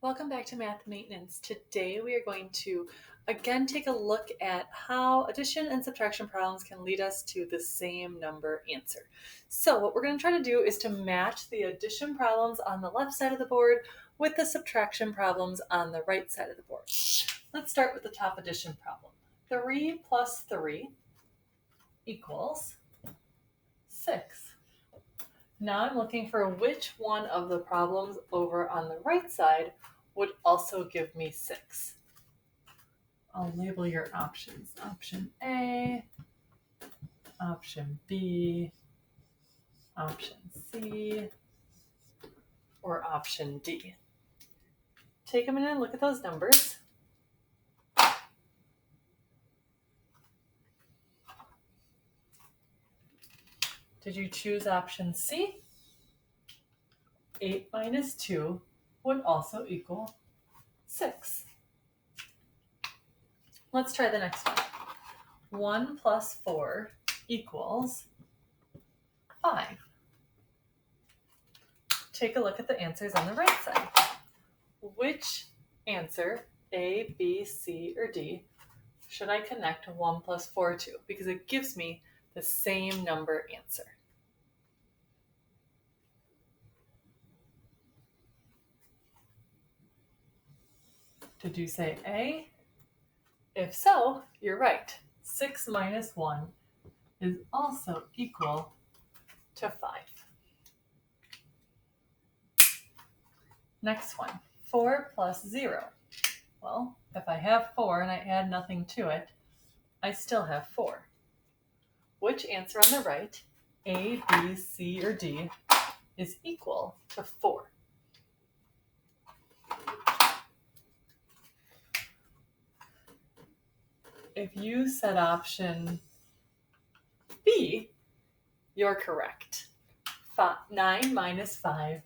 Welcome back to Math Maintenance. Today we are going to again take a look at how addition and subtraction problems can lead us to the same number answer. So what we're going to try to do is to match the addition problems on the left side of the board with the subtraction problems on the right side of the board. Let's start with the top addition problem. 3 plus 3 equals 6. Now I'm looking for which one of the problems over on the right side would also give me 6. I'll label your options. Option A, option B, option C, or option D. Take a minute and look at those numbers. Did you choose option C? 8 minus 2 would also equal 6. Let's try the next one. 1 plus 4 equals 5. Take a look at the answers on the right side. Which answer, A, B, C, or D, should I connect 1 plus 4 to? Because it gives me the same number answer. Did you say A? If so, you're right. 6 minus 1 is also equal to 5. Next one, 4 plus 0. Well, if I have 4 and I add nothing to it, I still have 4. Which answer on the right, A, B, C, or D, is equal to 4? If you said option B, you're correct. 9 minus 5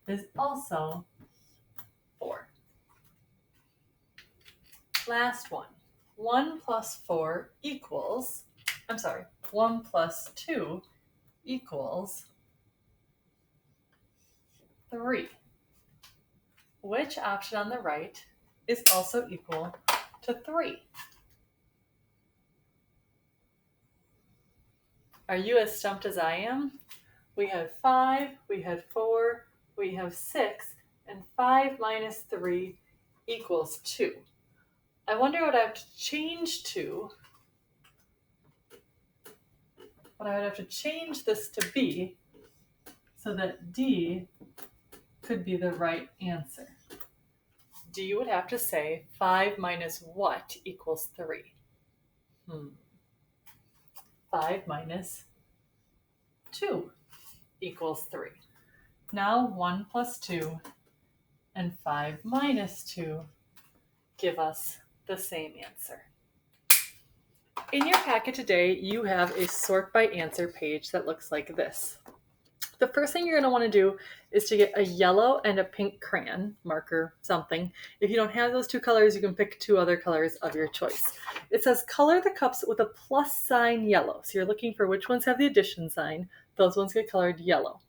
is also 4. Last one. 1 plus 2 equals 3. Which option on the right is also equal to 3? Are you as stumped as I am? We had 5, we had 4, we have 6, and 5 minus 3 equals 2. I wonder what I have to change to. What I would have to change this to be so that D could be the right answer. D would have to say 5 minus what equals 3? 5 minus 2 equals 3. Now 1 plus 2 and 5 minus 2 give us the same answer. In your packet today, you have a sort by answer page that looks like this. The first thing you're going to want to do is to get a yellow and a pink crayon, marker, something. If you don't have those two colors, you can pick 2 other colors of your choice. It says color the cups with a plus sign yellow. So you're looking for which ones have the addition sign. Those ones get colored yellow.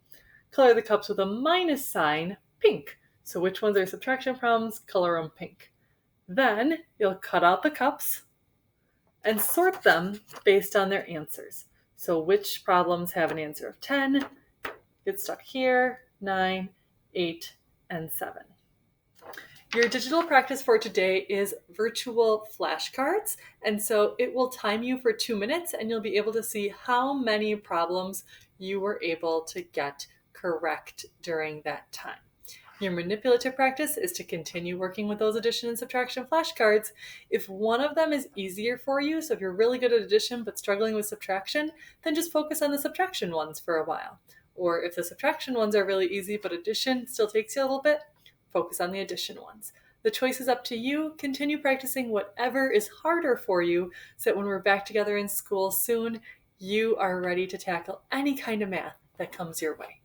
Color the cups with a minus sign pink. So which ones are subtraction problems, color them pink. Then you'll cut out the cups and sort them based on their answers. So which problems have an answer of 10, get stuck here, 9, 8, and 7. Your digital practice for today is virtual flashcards, and so it will time you for 2 minutes, and you'll be able to see how many problems you were able to get correct during that time. Your manipulative practice is to continue working with those addition and subtraction flashcards. If one of them is easier for you, so if you're really good at addition but struggling with subtraction, then just focus on the subtraction ones for a while. Or if the subtraction ones are really easy but addition still takes you a little bit, focus on the addition ones. The choice is up to you. Continue practicing whatever is harder for you so that when we're back together in school soon, you are ready to tackle any kind of math that comes your way.